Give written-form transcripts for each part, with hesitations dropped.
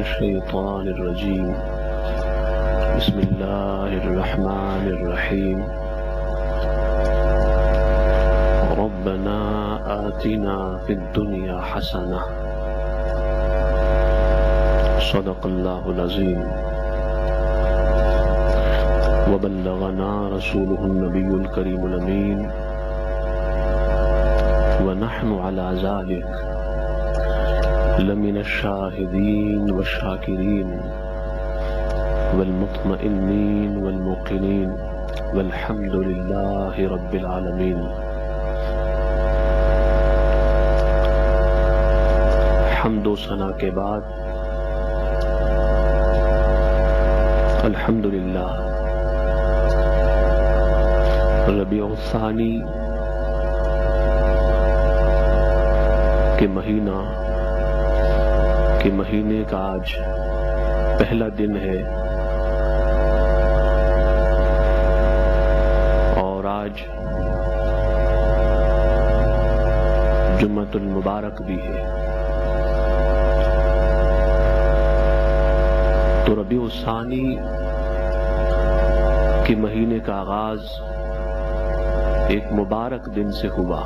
الشيطان الرجيم بسم الله الرحمن الرحيم ربنا آتنا في الدنيا حسنة صدق الله العظيم وبلغنا رسوله النبي الكريم الأمين ونحن على ذلك لمن الشاهدين والشاكرين والمطمئنين والموقنين والحمد لله رب العالمين. حمد و ثنا کے بعد الحمدللہ ربیع الثانی کے مہینے کا آج پہلا دن ہے اور آج جمعۃ المبارک بھی ہے. تو ربیع الثانی کے مہینے کا آغاز ایک مبارک دن سے ہوا.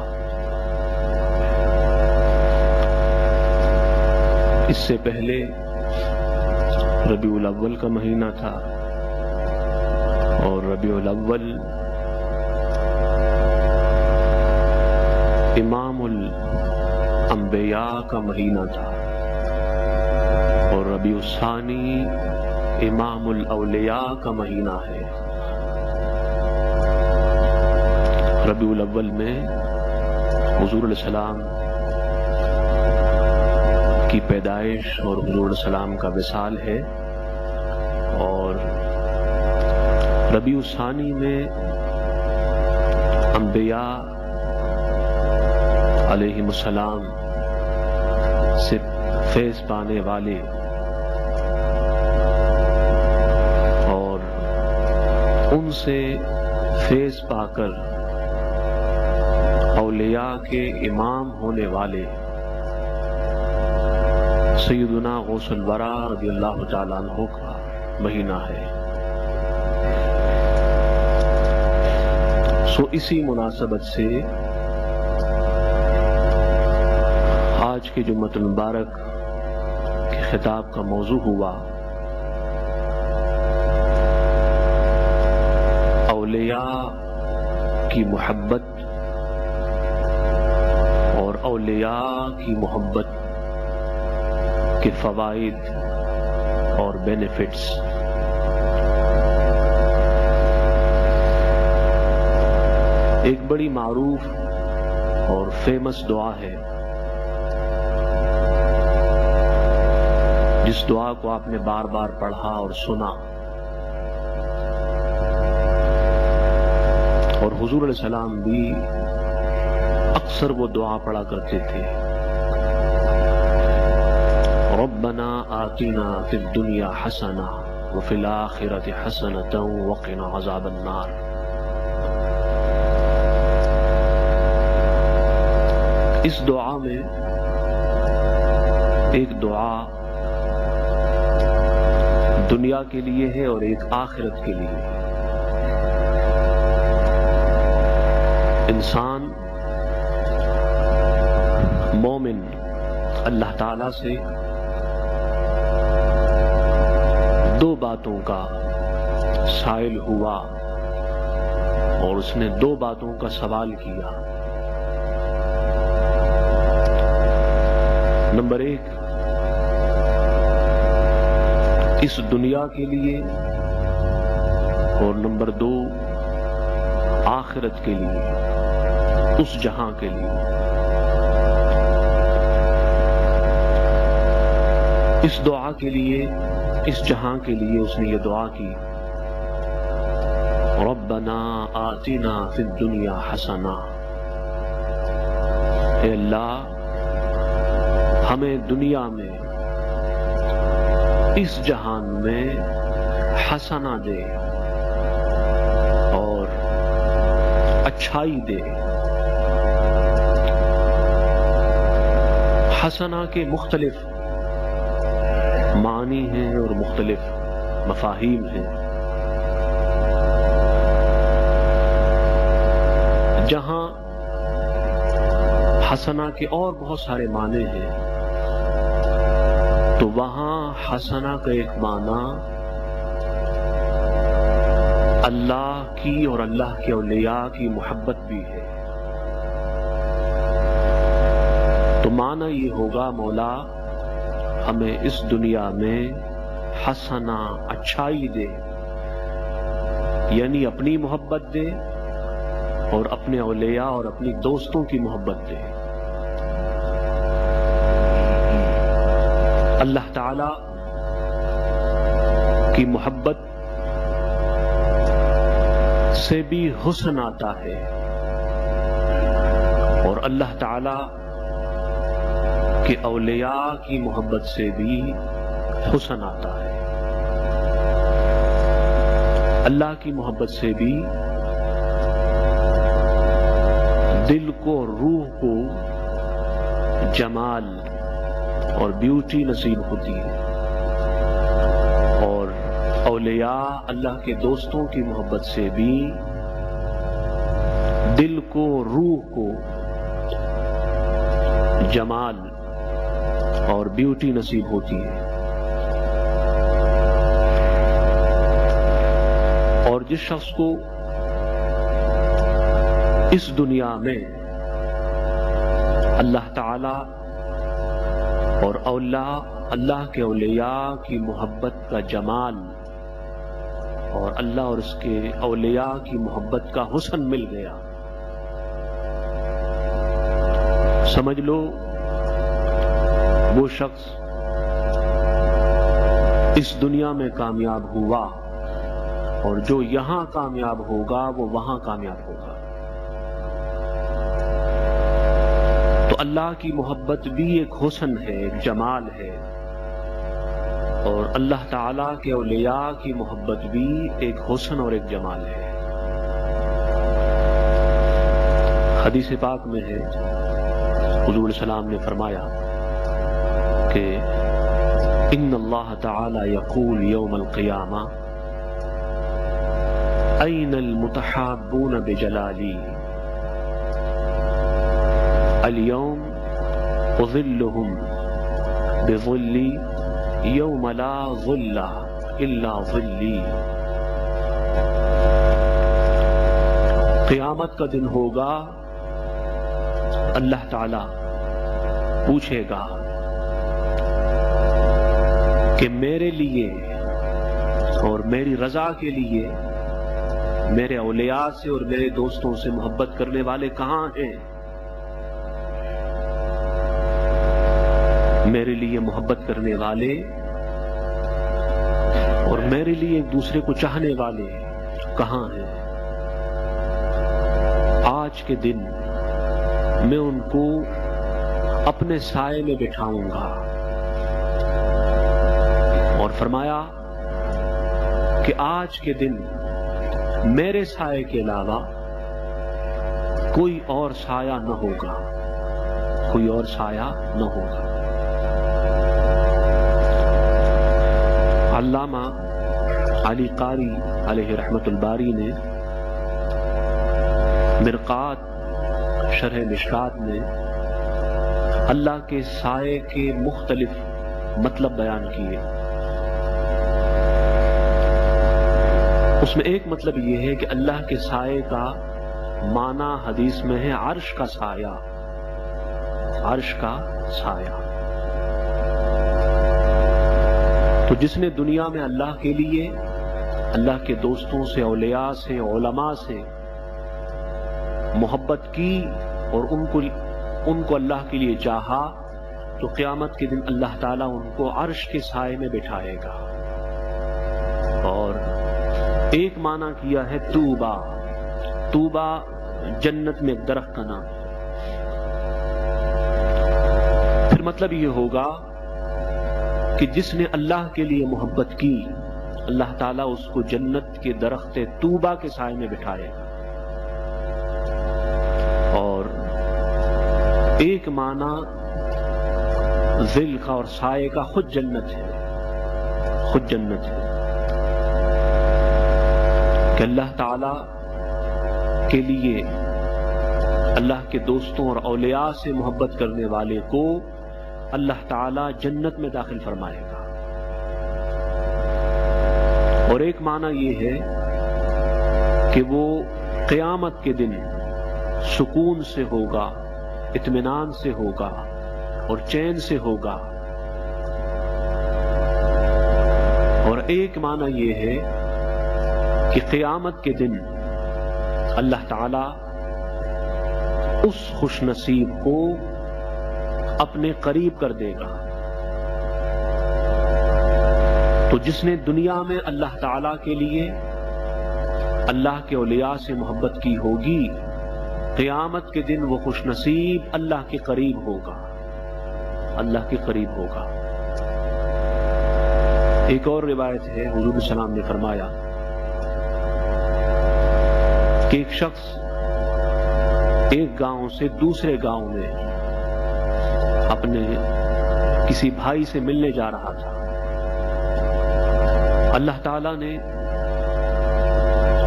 اس سے پہلے ربیع الاول کا مہینہ تھا اور ربیع الاول امام الانبیاء کا مہینہ تھا اور ربیع الثانی امام الاولیاء کا مہینہ ہے. ربیع الاول میں حضور علیہ السلام کی پیدائش اور حضور علیہ السلام کا وصال ہے اور ربیع الثانی میں انبیاء علیہم السلام سے فیض پانے والے اور ان سے فیض پا کر اولیاء کے امام ہونے والے سیدنا غوث الورا رضی اللہ تعالیٰ عنہ کا مہینہ ہے. اسی مناسبت سے آج کے جمعۃ المبارک کے خطاب کا موضوع ہوا اولیاء کی محبت اور اولیاء کی محبت کے فوائد اور بینیفٹس. ایک بڑی معروف اور فیمس دعا ہے جس دعا کو آپ نے بار بار پڑھا اور سنا اور حضور علیہ السلام بھی اکثر وہ دعا پڑھا کرتے تھے. ربنا آتنا فی الدنیا حسنہ وفی الآخرۃ حسنۃ وقنا عذاب النار. اس دعا میں ایک دعا دنیا کے لیے ہے اور ایک آخرت کے لیے. انسان مومن اللہ تعالی سے دو باتوں کا سائل ہوا اور اس نے دو باتوں کا سوال کیا. نمبر ایک اس دنیا کے لیے اور نمبر دو آخرت کے لیے اس جہاں کے لیے. اس دعا کے لیے اس جہاں کے لیے اس نے یہ دعا کی ربنا آتنا فی الدنیا حسنہ. اے اللہ ہمیں دنیا میں اس جہان میں حسنہ دے اور اچھائی دے. حسنہ کے مختلف معنی ہیں اور مختلف مفاہیم ہیں. جہاں حسنہ کے اور بہت سارے معنی ہیں تو وہاں حسنہ کا ایک معنی اللہ کی اور اللہ کے اولیاء کی محبت بھی ہے. تو معنی یہ ہوگا مولا ہمیں اس دنیا میں حسنہ اچھائی دے، یعنی اپنی محبت دے اور اپنے اولیاء اور اپنی دوستوں کی محبت دے. اللہ تعالی کی محبت سے بھی حسن آتا ہے اور اللہ تعالی کے اولیاء کی محبت سے بھی حسن آتا ہے. اللہ کی محبت سے بھی دل کو اور روح کو جمال اور بیوٹی نصیب ہوتی ہے، اور اولیاء اللہ کے دوستوں کی محبت سے بھی دل کو روح کو جمال اور بیوٹی نصیب ہوتی ہے. اور جس شخص کو اس دنیا میں اللہ تعالی اور اللہ کے اولیاء کی محبت کا جمال اور اللہ اور اس کے اولیاء کی محبت کا حسن مل گیا، سمجھ لو وہ شخص اس دنیا میں کامیاب ہوا، اور جو یہاں کامیاب ہوگا وہ وہاں کامیاب ہوگا. تو اللہ کی محبت بھی ایک حسن ہے، ایک جمال ہے، اور اللہ تعالیٰ کے اولیاء کی محبت بھی ایک حسن اور ایک جمال ہے. حدیث پاک میں ہے حضور السلام نے فرمایا کہ ان اللہ تعالی یقول یوم القیامہ این المتحابون بجلالی اليوم اظلهم بظلی یوم لا ظل الا ظلی. قیامت کا دن ہوگا، اللہ تعالی پوچھے گا کہ میرے لیے اور میری رضا کے لیے میرے اولیاء سے اور میرے دوستوں سے محبت کرنے والے کہاں ہیں؟ میرے لیے محبت کرنے والے اور میرے لیے ایک دوسرے کو چاہنے والے کہاں ہیں؟ آج کے دن میں ان کو اپنے سائے میں بٹھاؤں گا. اور فرمایا کہ آج کے دن میرے سائے کے علاوہ کوئی اور سایہ نہ ہوگا، کوئی اور سایہ نہ ہوگا. علامہ علی قاری علیہ رحمت الباری نے مرقات شرح مشکات میں اللہ کے سائے کے مختلف مطلب بیان کیے. اس میں ایک مطلب یہ ہے کہ اللہ کے سائے کا معنی حدیث میں ہے عرش کا سایہ، عرش کا سایہ. تو جس نے دنیا میں اللہ کے لیے، اللہ کے دوستوں سے، اولیاء سے، علماء سے محبت کی اور ان کو اللہ کے لیے چاہا، تو قیامت کے دن اللہ تعالیٰ ان کو عرش کے سائے میں بٹھائے گا. اور ایک معنی کیا ہے طوبہ. طوبہ جنت میں ایک درخت کا نام ہے. پھر مطلب یہ ہوگا کہ جس نے اللہ کے لیے محبت کی، اللہ تعالیٰ اس کو جنت کے درخت طوبہ کے سائے میں بٹھائے گا. اور ایک معنی ظل کا اور سائے کا خود جنت ہے. خود جنت ہے کہ اللہ تعالی کے لیے اللہ کے دوستوں اور اولیاء سے محبت کرنے والے کو اللہ تعالی جنت میں داخل فرمائے گا. اور ایک معنی یہ ہے کہ وہ قیامت کے دن سکون سے ہوگا، اطمینان سے ہوگا اور چین سے ہوگا. اور ایک معنی یہ ہے کہ قیامت کے دن اللہ تعالی اس خوش نصیب کو اپنے قریب کر دے گا. تو جس نے دنیا میں اللہ تعالی کے لیے اللہ کے اولیاء سے محبت کی ہوگی، قیامت کے دن وہ خوش نصیب اللہ کے قریب ہوگا، اللہ کے قریب ہوگا. ایک اور روایت ہے، حضور صلی اللہ علیہ وسلم نے فرمایا کہ ایک شخص ایک گاؤں سے دوسرے گاؤں میں اپنے کسی بھائی سے ملنے جا رہا تھا. اللہ تعالی نے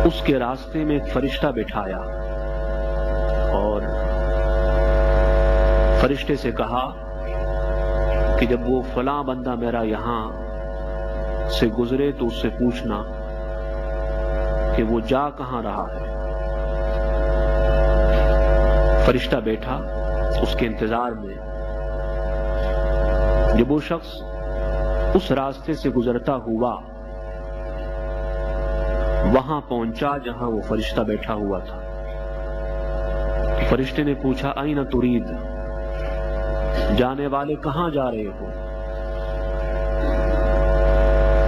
اس کے راستے میں ایک فرشتہ بٹھایا اور فرشتے سے کہا کہ جب وہ فلاں بندہ میرا یہاں سے گزرے تو اس سے پوچھنا کہ وہ جا کہاں رہا ہے. فرشتہ بیٹھا اس کے انتظار میں. جب وہ شخص اس راستے سے گزرتا ہوا وہاں پہنچا جہاں وہ فرشتہ بیٹھا ہوا تھا، فرشتے نے پوچھا آئین ترید، جانے والے کہاں جا رہے ہو؟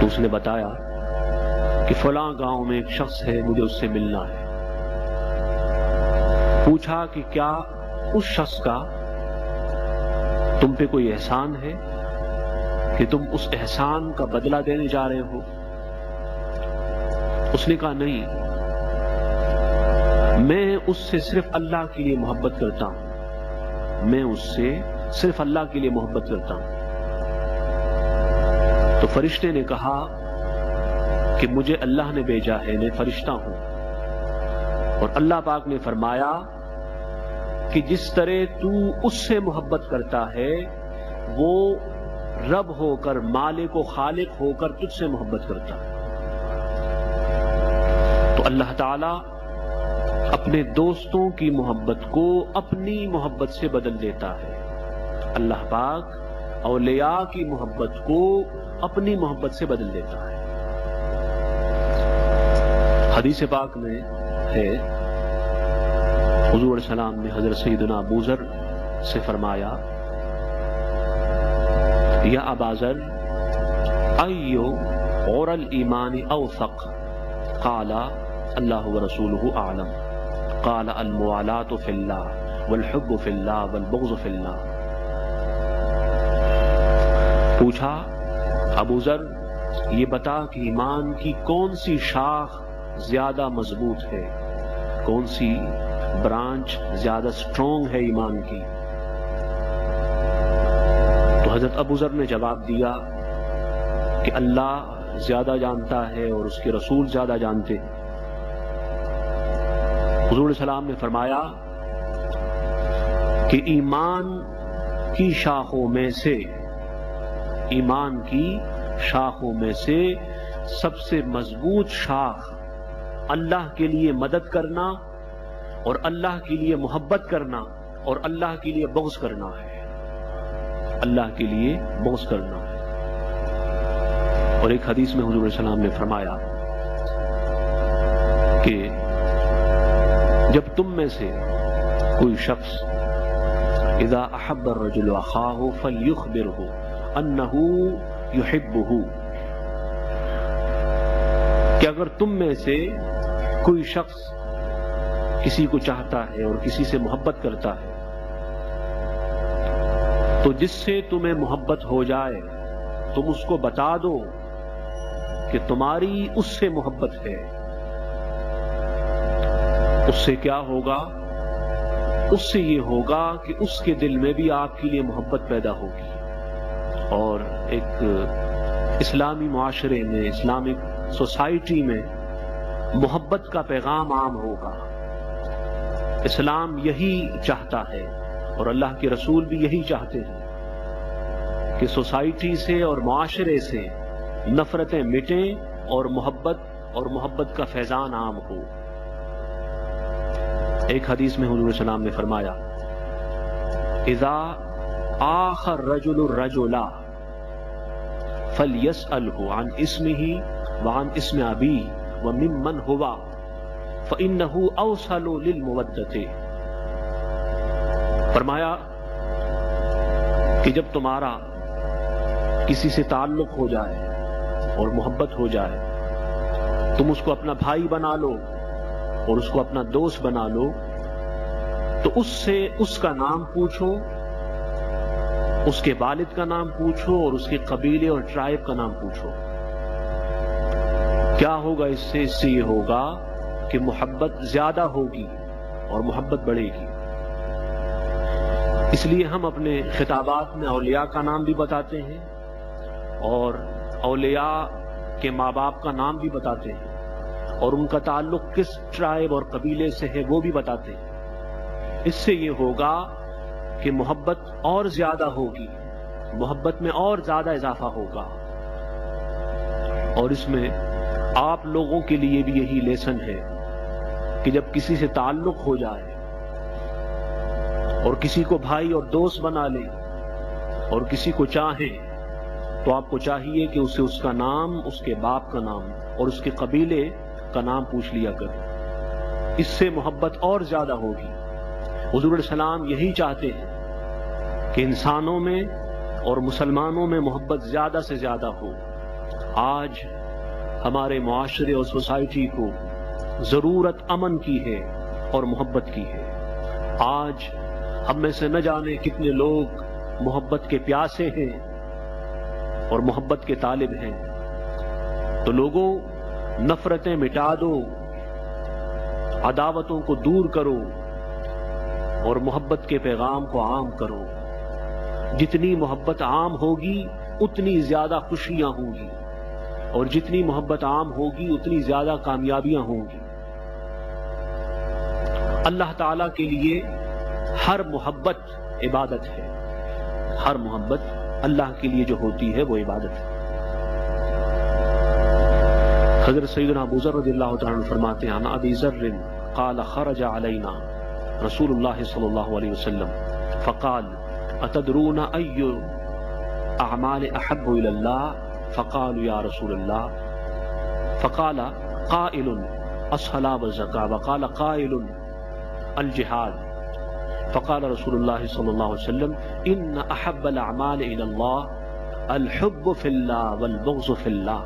تو اس نے بتایا کہ فلاں گاؤں میں ایک شخص ہے، مجھے اس سے ملنا ہے. پوچھا کہ کیا اس شخص کا تم پہ کوئی احسان ہے کہ تم اس احسان کا بدلہ دینے جا رہے ہو؟ اس نے کہا نہیں، میں اس سے صرف اللہ کے لیے محبت کرتا ہوں، میں اس سے صرف اللہ کے لیے محبت کرتا ہوں. تو فرشتے نے کہا کہ مجھے اللہ نے بھیجا ہے، میں فرشتہ ہوں. اور اللہ پاک نے فرمایا کہ جس طرح تو اس سے محبت کرتا ہے وہ رب ہو کر، مالک و خالق ہو کر تجھ سے محبت کرتا ہے. تو اللہ تعالی اپنے دوستوں کی محبت کو اپنی محبت سے بدل دیتا ہے. اللہ پاک اولیاء کی محبت کو اپنی محبت سے بدل دیتا ہے. حدیث پاک میں ہے، حضور علیہ السلام نے حضرت سیدنا ابو ذر سے فرمایا یا ابا ذر ایو اور الایمان اوثق؟ قال اللہ ورسولہ اعلم. قال الموالات فی اللہ والحب فی اللہ والبغض فی اللہ. پوچھا ابو ذر یہ بتا کہ ایمان کی کون سی شاخ زیادہ مضبوط ہے، کون سی برانچ زیادہ سٹرونگ ہے ایمان کی؟ تو حضرت ابو ذر نے جواب دیا کہ اللہ زیادہ جانتا ہے اور اس کے رسول زیادہ جانتے ہیں. حضور علیہ السلام نے فرمایا کہ ایمان کی شاخوں میں سے، ایمان کی شاخوں میں سے سب سے مضبوط شاخ اللہ کے لیے مدد کرنا اور اللہ کے لیے محبت کرنا اور اللہ کے لیے بغض کرنا ہے. اللہ کے لیے بغض کرنا ہے. اور ایک حدیث میں حضور علیہ السلام نے فرمایا کہ جب تم میں سے کوئی شخص اذا احب الرجل اخاه فليخبره انه يحبه، کہ اگر تم میں سے کوئی شخص کسی کو چاہتا ہے اور کسی سے محبت کرتا ہے تو جس سے تمہیں محبت ہو جائے تم اس کو بتا دو کہ تمہاری اس سے محبت ہے. اس سے کیا ہوگا؟ اس سے یہ ہوگا کہ اس کے دل میں بھی آپ کے لیے محبت پیدا ہوگی. اور ایک اسلامی معاشرے میں، اسلامک سوسائٹی میں محبت کا پیغام عام ہوگا۔ اسلام یہی چاہتا ہے اور اللہ کے رسول بھی یہی چاہتے ہیں کہ سوسائٹی سے اور معاشرے سے نفرتیں مٹیں اور محبت کا فیضان عام ہو۔ ایک حدیث میں حضور صلی اللہ علیہ وسلم نے فرمایا، اذا آخى الرجل الرجل فليسأله عن اسمه وعن اسم أبيه وممن هو فإنه أوصل للمودة۔ فرمایا کہ جب تمہارا کسی سے تعلق ہو جائے اور محبت ہو جائے، تم اس کو اپنا بھائی بنا لو اور اس کو اپنا دوست بنا لو، تو اس سے اس کا نام پوچھو، اس کے والد کا نام پوچھو اور اس کے قبیلے اور ٹرائب کا نام پوچھو۔ کیا ہوگا اس سے یہ ہوگا کہ محبت زیادہ ہوگی اور محبت بڑھے گی۔ اس لیے ہم اپنے خطابات میں اولیاء کا نام بھی بتاتے ہیں اور اولیاء کے ماں باپ کا نام بھی بتاتے ہیں اور ان کا تعلق کس ٹرائب اور قبیلے سے ہے وہ بھی بتاتے ہیں۔ اس سے یہ ہوگا کہ محبت اور زیادہ ہوگی، محبت میں اور زیادہ اضافہ ہوگا۔ اور اس میں آپ لوگوں کے لیے بھی یہی لیسن ہے کہ جب کسی سے تعلق ہو جائے اور کسی کو بھائی اور دوست بنا لیں اور کسی کو چاہیں، تو آپ کو چاہیے کہ اسے اس کا نام، اس کے باپ کا نام اور اس کے قبیلے کا نام پوچھ لیا کریں۔ اس سے محبت اور زیادہ ہوگی۔ حضور علیہ السلام یہی چاہتے ہیں کہ انسانوں میں اور مسلمانوں میں محبت زیادہ سے زیادہ ہو۔ آج ہمارے معاشرے اور سوسائٹی کو ضرورت امن کی ہے اور محبت کی ہے۔ آج ہم میں سے نہ جانے کتنے لوگ محبت کے پیاسے ہیں اور محبت کے طالب ہیں۔ تو لوگوں، نفرتیں مٹا دو، عداوتوں کو دور کرو اور محبت کے پیغام کو عام کرو۔ جتنی محبت عام ہوگی اتنی زیادہ خوشیاں ہوں گی اور جتنی محبت عام ہوگی اتنی زیادہ کامیابیاں ہوں گی۔ اللہ تعالیٰ کے لیے ہر محبت عبادت ہے، ہر محبت اللہ کے لیے جو ہوتی ہے وہ عبادت ہے۔ حضرت سیدنا ابو ذر رضی اللہ تعالیٰ عنہ فرماتے ہیں، عن ابی ذر قال خرج علینا رسول اللہ صلی اللہ علیہ وسلم فقال اتدرون ای اعمال احب الى اللہ فقالوا یا رسول اللہ فقال قائل الصلاة والزکاة وقال قائل الجہاد فقال رسول اللہ صلی اللہ علیہ وسلم ان احب الاعمال الى اللہ الحب فی اللہ والبغض فی اللہ۔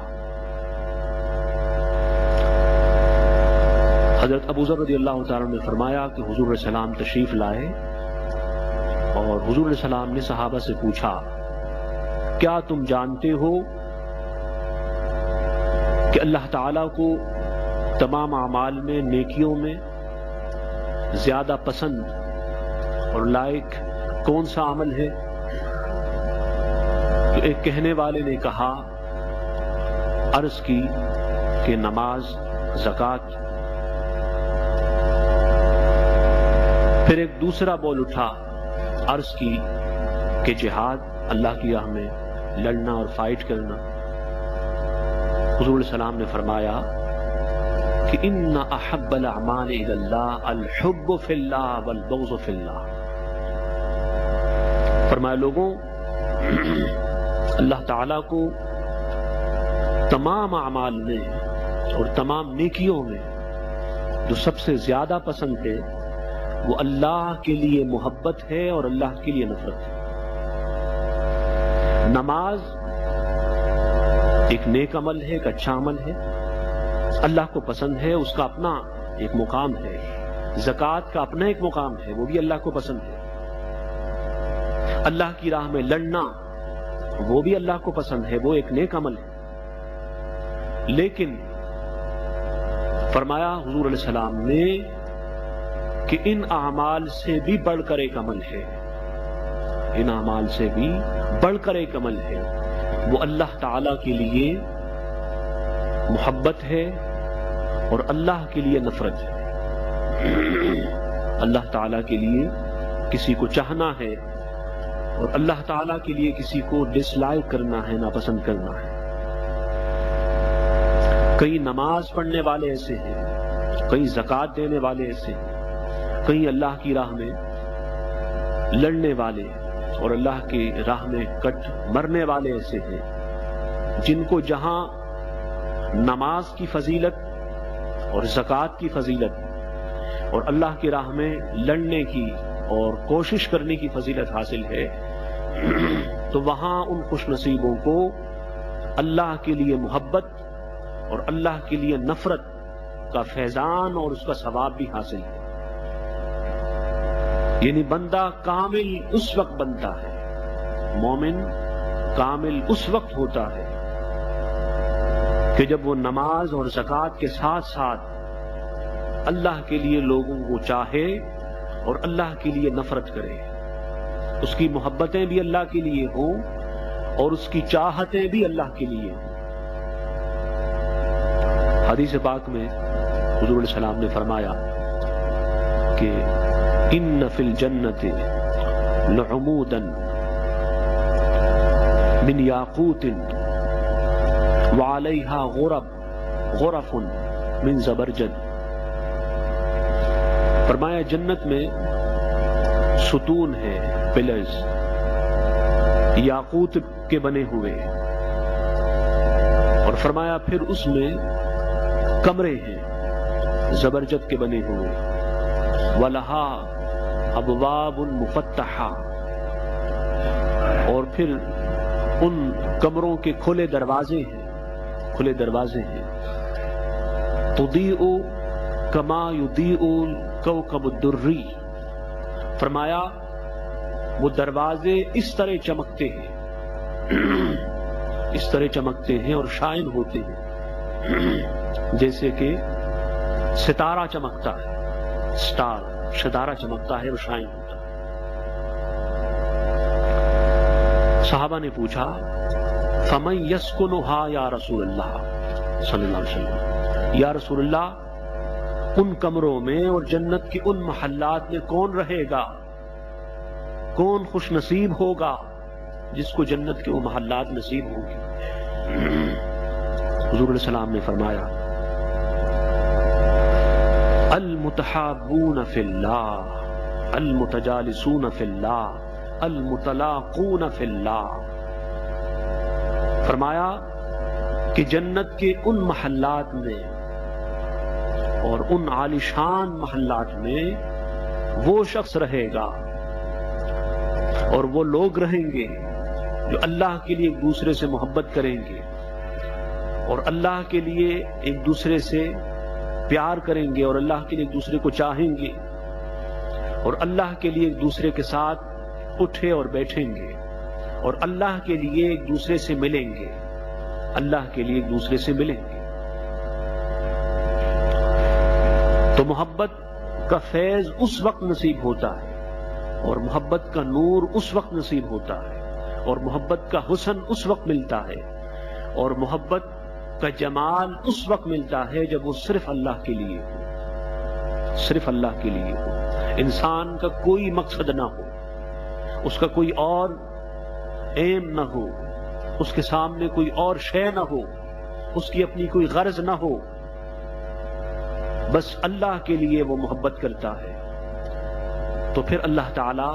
حضرت ابو ذر رضی اللہ تعالیٰ نے فرمایا کہ حضور علیہ السلام تشریف لائے اور حضور علیہ السلام نے صحابہ سے پوچھا، کیا تم جانتے ہو کہ اللہ تعالیٰ کو تمام اعمال میں، نیکیوں میں زیادہ پسند اور لائق کون سا عمل ہے؟ تو ایک کہنے والے نے کہا، عرض کی کہ نماز، زکوٰۃ۔ پھر ایک دوسرا بول اٹھا، عرض کی کہ جہاد، اللہ کی راہ میں لڑنا اور فائٹ کرنا۔ حضور علیہ السلام نے فرمایا کہ ان احب الاعمال الی اللہ الحب فی اللہ والبغض فی اللہ۔ فرمایا لوگوں، اللہ تعالیٰ کو تمام اعمال میں اور تمام نیکیوں میں جو سب سے زیادہ پسند ہے وہ اللہ کے لیے محبت ہے اور اللہ کے لیے نفرت ہے۔ نماز ایک نیک عمل ہے، ایک اچھا عمل ہے، اللہ کو پسند ہے، اس کا اپنا ایک مقام ہے۔ زکوٰۃ کا اپنا ایک مقام ہے، وہ بھی اللہ کو پسند ہے۔ اللہ کی راہ میں لڑنا وہ بھی اللہ کو پسند ہے، وہ ایک نیک عمل ہے۔ لیکن فرمایا حضور علیہ السلام نے کہ ان اعمال سے بھی بڑھ کر ایک عمل ہے، ان اعمال سے بھی بڑھ کر ایک عمل ہے وہ اللہ تعالی کے لیے محبت ہے اور اللہ کے لیے نفرت ہے۔ اللہ تعالی کے لیے کسی کو چاہنا ہے اور اللہ تعالی کے لیے کسی کو ڈس لائک کرنا ہے، ناپسند کرنا ہے۔ کئی نماز پڑھنے والے ایسے ہیں، کئی زکوٰۃ دینے والے ایسے ہیں، کئی اللہ کی راہ میں لڑنے والے اور اللہ کی راہ میں کٹ مرنے والے ایسے ہیں جن کو جہاں نماز کی فضیلت اور زکوٰۃ کی فضیلت اور اللہ کی راہ میں لڑنے کی اور کوشش کرنے کی فضیلت حاصل ہے، تو وہاں ان خوش نصیبوں کو اللہ کے لیے محبت اور اللہ کے لیے نفرت کا فیضان اور اس کا ثواب بھی حاصل ہے۔ یعنی بندہ کامل اس وقت بنتا ہے، مومن کامل اس وقت ہوتا ہے کہ جب وہ نماز اور زکوٰۃ کے ساتھ ساتھ اللہ کے لیے لوگوں کو چاہے اور اللہ کے لیے نفرت کرے، اس کی محبتیں بھی اللہ کے لیے ہوں اور اس کی چاہتیں بھی اللہ کے لیے ہوں۔ حدیث پاک میں حضور علیہ السلام نے فرمایا کہ ان فی الجنت لعمودا من یاقوت وعلیہا غرف من زبرجد۔ فرمایا جنت میں ستون ہے، پلرز یاقوت کے بنے ہوئے، اور فرمایا پھر اس میں کمرے ہیں زبرجد کے بنے ہوئے، وَلَهَا ابواب مفتحہ، اور پھر ان کمروں کے کھلے دروازے ہیں، تضیء کما یضیء کوكب الدری۔ فرمایا وہ دروازے اس طرح چمکتے ہیں اور شائن ہوتے ہیں جیسے کہ ستارہ چمکتا ہے، ستارہ چمکتا ہے اور شائن ہوتا ہے۔ صحابہ نے پوچھا فمن یسکنھا یا رسول اللہ صلی اللہ علیہ وسلم، یا رسول اللہ ان کمروں میں اور جنت کے ان محلات میں کون رہے گا، کون خوش نصیب ہوگا جس کو جنت کے وہ محلات نصیب ہوں گے؟ حضور علیہ السلام نے فرمایا المتحابون فی اللہ، المتجالسون فی اللہ، المتلاقون فی اللہ۔ فرمایا کہ جنت کے ان محلات میں اور ان عالیشان محلات میں وہ شخص رہے گا اور وہ لوگ رہیں گے جو اللہ کے لیے ایک دوسرے سے محبت کریں گے اور اللہ کے لیے ایک دوسرے سے پیار کریں گے اور اللہ کے لیے ایک دوسرے کو چاہیں گے اور اللہ کے لیے ایک دوسرے کے ساتھ اٹھے اور بیٹھیں گے اور اللہ کے لیے ایک دوسرے سے ملیں گے، اللہ کے لیے ایک دوسرے سے ملیں گے۔ تو محبت کا فیض اس وقت نصیب ہوتا ہے اور محبت کا نور اس وقت نصیب ہوتا ہے اور محبت کا حسن اس وقت ملتا ہے اور محبت کا جمال اس وقت ملتا ہے جب وہ صرف اللہ کے لیے ہو، صرف اللہ کے لیے ہو، انسان کا کوئی مقصد نہ ہو، اس کا کوئی اور ایم نہ ہو، اس کے سامنے کوئی اور شے نہ ہو، اس کی اپنی کوئی غرض نہ ہو، بس اللہ کے لیے وہ محبت کرتا ہے، تو پھر اللہ تعالی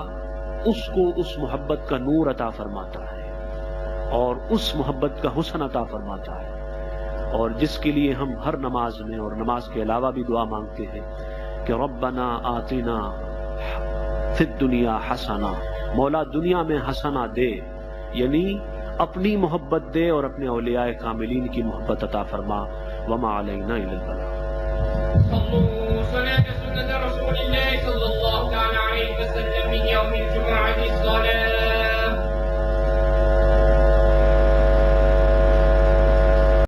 اس کو اس محبت کا نور عطا فرماتا ہے اور اس محبت کا حسن عطا فرماتا ہے، اور جس کے لیے ہم ہر نماز میں اور نماز کے علاوہ بھی دعا مانگتے ہیں کہ ربنا آتنا فی الدنیا حسنہ، مولا دنیا میں حسنہ دے، یعنی اپنی محبت دے اور اپنے اولیاء کاملین کی محبت عطا فرما، وما علینا الا البلاغ۔ صلاة سنة رسول الله صلى الله عليه وسلم من يوم الجمعة الصلاة